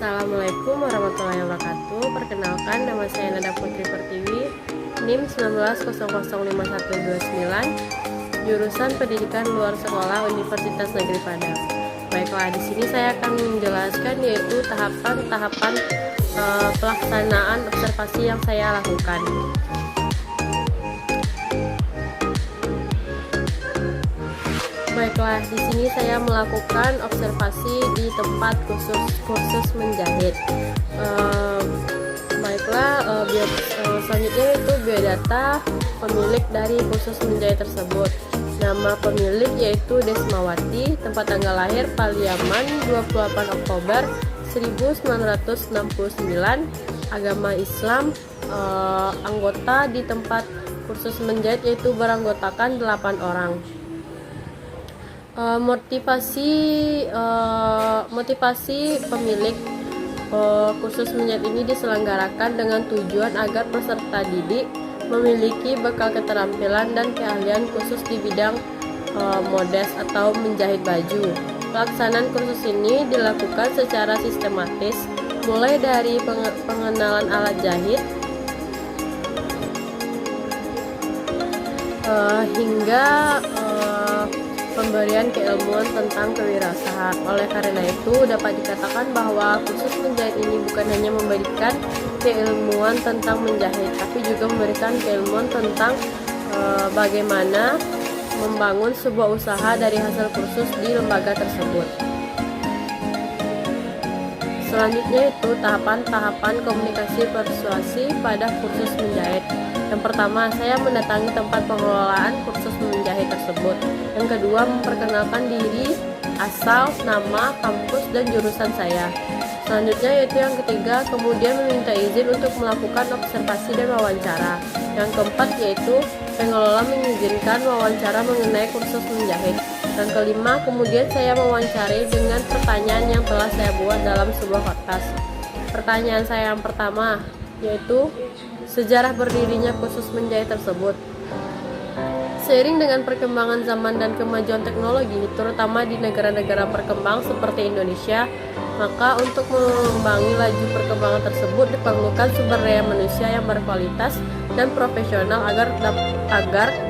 Assalamualaikum warahmatullahi wabarakatuh. Perkenalkan, nama saya Nada Putri Pertiwi, NIM 19005129, jurusan Pendidikan Luar Sekolah Universitas Negeri Padang. Baiklah, di sini saya akan menjelaskan yaitu tahapan-tahapan pelaksanaan observasi yang saya lakukan. Baiklah, di sini saya melakukan observasi di tempat kursus menjahit. Selanjutnya itu biodata pemilik dari kursus menjahit tersebut. Nama pemilik yaitu Desmawati, tempat tanggal lahir Paliaman 28 Oktober 1969, agama Islam, anggota di tempat kursus menjahit yaitu beranggotakan 8 orang. Motivasi pemilik kursus menjahit ini diselenggarakan dengan tujuan agar peserta didik memiliki bekal keterampilan dan keahlian khusus di bidang modes atau menjahit baju. Pelaksanaan kursus ini dilakukan secara sistematis, mulai dari pengenalan alat jahit hingga pemberian keilmuan tentang kewirausahaan. Oleh karena itu, dapat dikatakan bahwa kursus menjahit ini bukan hanya memberikan keilmuan tentang menjahit, tapi juga memberikan keilmuan tentang bagaimana membangun sebuah usaha dari hasil kursus di lembaga tersebut. Selanjutnya itu tahapan-tahapan komunikasi persuasi pada kursus menjahit. Yang pertama, saya mendatangi tempat pengelolaan kursus menjahit tersebut. Yang kedua, memperkenalkan diri, asal, nama, kampus, dan jurusan saya. Selanjutnya yaitu yang ketiga, kemudian meminta izin untuk melakukan observasi dan wawancara. Yang keempat yaitu pengelola mengizinkan wawancara mengenai kursus menjahit. Dan kelima, kemudian saya mewawancarai dengan pertanyaan yang telah saya buat dalam sebuah kertas. Pertanyaan saya yang pertama yaitu sejarah berdirinya kursus menjahit tersebut. Seiring dengan perkembangan zaman dan kemajuan teknologi, terutama di negara-negara berkembang seperti Indonesia, maka untuk mengimbangi laju perkembangan tersebut diperlukan sumber daya manusia yang berkualitas dan profesional agar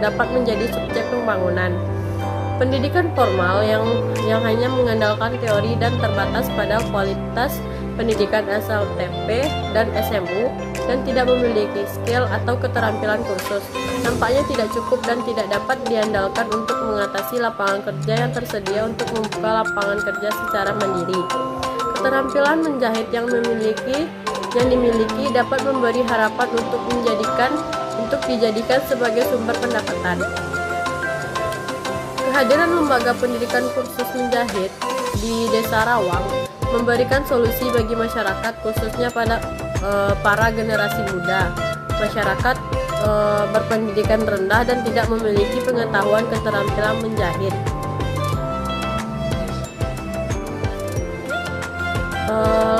dapat menjadi subjek pembangunan. Pendidikan formal yang hanya mengandalkan teori dan terbatas pada kualitas pendidikan SLTP dan SMU dan tidak memiliki skill atau keterampilan khusus nampaknya tidak cukup dan tidak dapat diandalkan untuk mengatasi lapangan kerja yang tersedia untuk membuka lapangan kerja secara mandiri. Keterampilan menjahit yang dimiliki dapat memberi harapan untuk dijadikan sebagai sumber pendapatan. Kehadiran lembaga pendidikan kursus menjahit di Desa Rawang memberikan solusi bagi masyarakat, khususnya pada para generasi muda. Masyarakat berpendidikan rendah dan tidak memiliki pengetahuan keterampilan menjahit.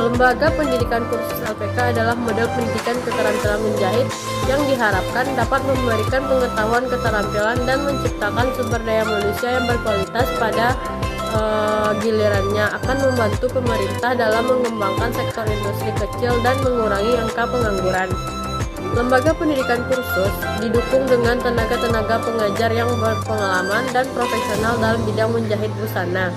Lembaga pendidikan kursus LPK adalah model pendidikan keterampilan menjahit yang diharapkan dapat memberikan pengetahuan keterampilan dan menciptakan sumber daya manusia yang berkualitas pada gilirannya akan membantu pemerintah dalam mengembangkan sektor industri kecil dan mengurangi angka pengangguran. Lembaga pendidikan kursus didukung dengan tenaga-tenaga pengajar yang berpengalaman dan profesional dalam bidang menjahit busana.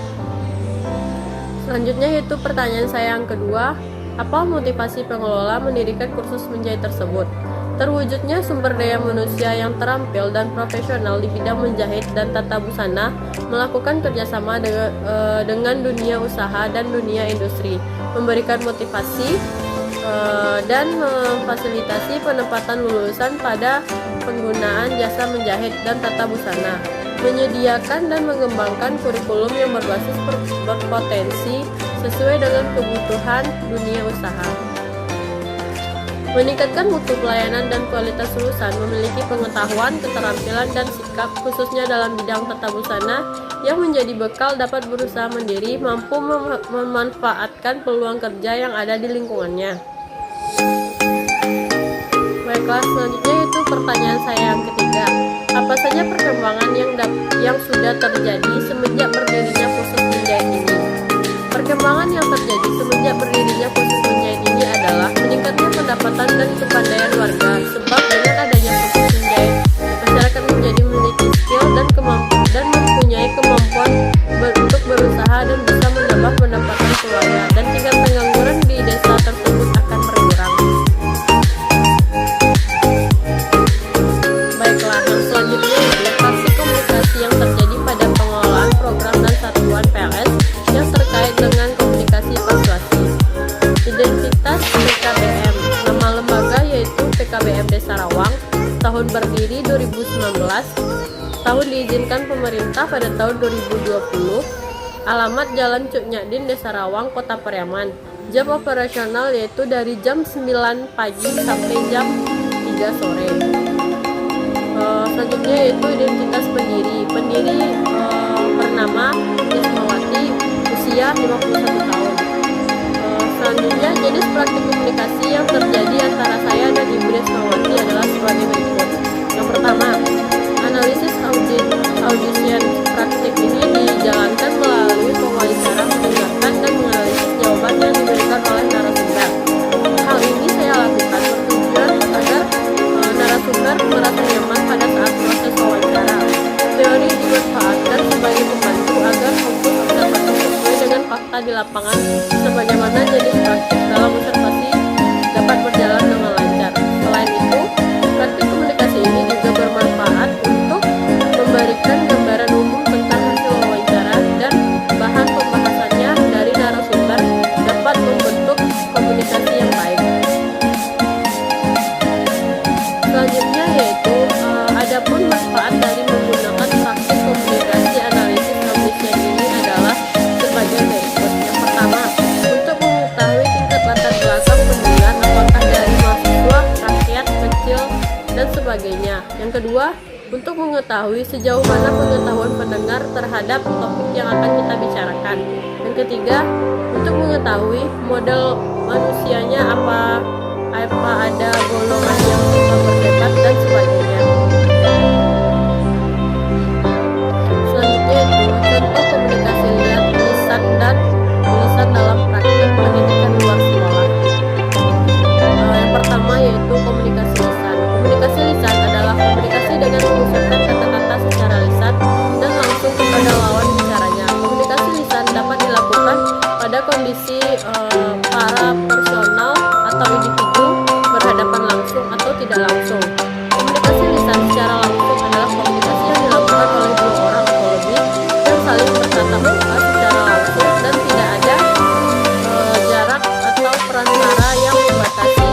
Selanjutnya yaitu pertanyaan saya yang kedua, apa motivasi pengelola mendirikan kursus menjahit tersebut? Terwujudnya sumber daya manusia yang terampil dan profesional di bidang menjahit dan tata busana melakukan kerjasama dengan dunia usaha dan dunia industri, memberikan motivasi dan memfasilitasi penempatan lulusan pada penggunaan jasa menjahit dan tata busana, menyediakan dan mengembangkan kurikulum yang berpotensi sesuai dengan kebutuhan dunia usaha. Meningkatkan mutu pelayanan dan kualitas lulusan, memiliki pengetahuan, keterampilan, dan sikap khususnya dalam bidang tata busana yang menjadi bekal dapat berusaha mandiri, mampu memanfaatkan peluang kerja yang ada di lingkungannya. Baiklah, selanjutnya itu pertanyaan saya yang ketiga. Apa saja perkembangan yang sudah terjadi semenjak berdirinya kursus menjahit ini? Perkembangan yang terjadi semenjak berdirinya adanya kursus menjahit ini adalah meningkatnya pendapatan dan kepandaian warga, sebab dengan adanya kursus menjahit, masyarakat menjadi memiliki skill dan mempunyai kemampuan untuk berusaha dan bisa menambah pendapatan keluarga, dan tingkat pengangguran di desa tersebut akan berkurang. Baiklah, yang selanjutnya itu praktik komunikasi yang terjadi pada pengelolaan program dan satuan PLS yang terkait dengan komunikasi persuasi. Identitas PKBM. Nama lembaga yaitu PKBM Desa Rawang. Tahun berdiri 2019. Tahun diizinkan pemerintah pada tahun 2020. Alamat Jalan Cuk Nyadin, Desa Rawang, Kota Pariaman. Jam operasional yaitu dari jam 9 pagi sampai jam 3 sore. Selanjutnya yaitu identitas pendiri. Pendiri bernama Ismawati, usia 51 tahun. Selanjutnya jenis praktik komunikasi yang terjadi antara saya dan Ibu Ismawati adalah sebagai berikut. Yang pertama, analisis audition. Praktik ini dijalankan melalui pewawancara, mendengarkan dan menganalisis jawaban yang diberikan oleh narasumber. Hal ini saya lakukan bertujuan agar narasumber merasa nyaman pada saat proses wawancara. Teori dimanfaatkan sebagai pembantu agar fokus observasi sesuai dengan fakta di lapangan, sebagaimana jenis praktik dalam observasi dapat berjalan dengan lancar. Selain itu, praktik komunikasi ini juga bermanfaat untuk memberikan gambaran umum tentang hasil wawancara dan bahan pembahasannya dari narasumber dapat membentuk komunikasi yang baik. Selanjutnya yaitu adapun manfaat dari menggunakan praktik komunikasi analisis audition ini adalah sebagai berikut. Yang pertama, untuk mengetahui tingkat latar belakang pendengar, apakah dari mahasiswa, rakyat, kecil, dan sebagainya. Yang kedua, untuk mengetahui sejauh mana pengetahuan pendengar terhadap topik yang akan kita bicarakan. Yang ketiga, untuk mengetahui model manusianya, apa ada golongan yang suka berdebat dan sebagainya. Selanjutnya itu contoh komunikasi lisan dan tulisan dalam praktik pendidikan luar sekolah. Yang pertama yaitu komunikasi lisan. Komunikasi lisan adalah komunikasi dengan mengucapkan kata-kata secara lisan dan langsung kepada lawan bicaranya. Komunikasi lisan dapat dilakukan pada kondisi para personal atau individu berhadapan langsung atau tidak langsung. Komunikasi lisan secara langsung adalah komunikasi yang dilakukan oleh dua orang atau lebih yang saling bertatap muka secara langsung dan tidak ada jarak atau perantara yang membatasi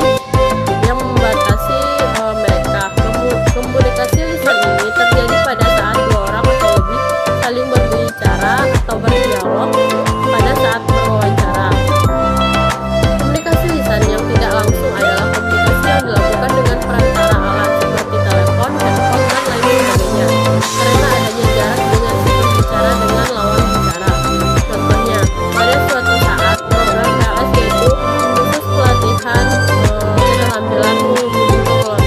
mereka. Komunikasi lisan ini terjadi pada saat dua orang atau lebih saling berbicara atau berdialog pada saat berwawancara. Komunikasi lisan yang tidak langsung adalah komunikasi yang dilakukan dengan perantara alat seperti telepon, handphone, dan lain sebagainya, karena adanya jarak dengan si berbicara dengan lawan bicara. Contohnya, pada suatu saat program PLS yaitu khusus pelatihan keterampilan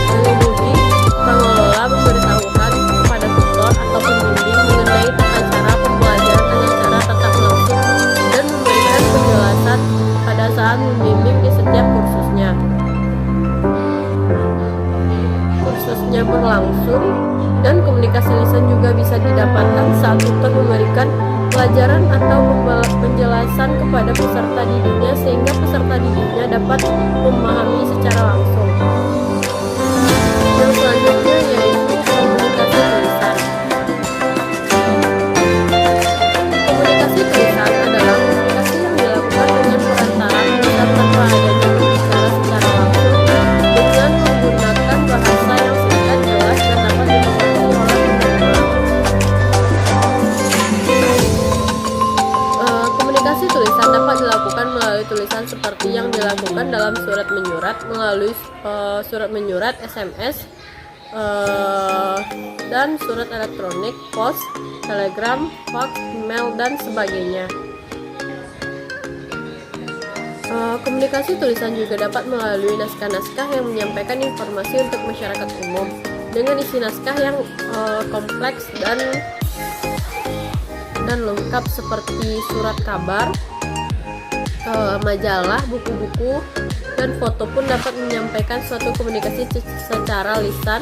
mengemudi, pengelola memberitahukan kepada tutor atau pembimbing mengenai tata cara pembelajaran dengan cara tatap langsung dan memberikan penjelasan pada saat membimbing di setiap kursusnya. Kursusnya berlangsung dan komunikasi lisan juga bisa didapatkan saat tutor memberikan pelajaran atau penjelasan kepada peserta didiknya sehingga peserta didiknya dapat memahami secara langsung. Yang selanjutnya yaitu komunikasi tulisan. Komunikasi tulisan adalah komunikasi yang dilakukan dengan perantara tulisan tanpa adanya berbicara secara langsung dengan menggunakan bahasa yang singkat, jelas, dan dapat dimengerti oleh penerima. Komunikasi tulisan dapat dilakukan melalui tulisan seperti yang dilakukan dalam surat menyurat, melalui surat menyurat, SMS, dan surat elektronik, pos, telegram, fax, email, dan sebagainya. Komunikasi tulisan juga dapat melalui naskah-naskah yang menyampaikan informasi untuk masyarakat umum dengan isi naskah yang kompleks dan lengkap seperti surat kabar, majalah, buku-buku, dan foto pun dapat menyampaikan suatu komunikasi secara lisan,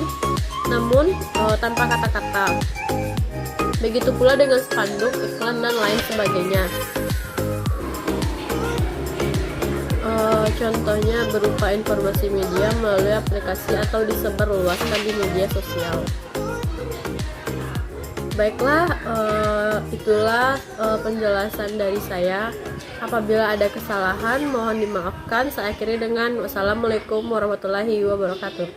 namun tanpa kata-kata. Begitu pula dengan spanduk, iklan, dan lain sebagainya. Contohnya berupa informasi media melalui aplikasi atau disebarluaskan di media sosial. Baiklah, itulah penjelasan dari saya. Apabila ada kesalahan, mohon dimaafkan. Saya akhiri dengan wassalamualaikum warahmatullahi wabarakatuh.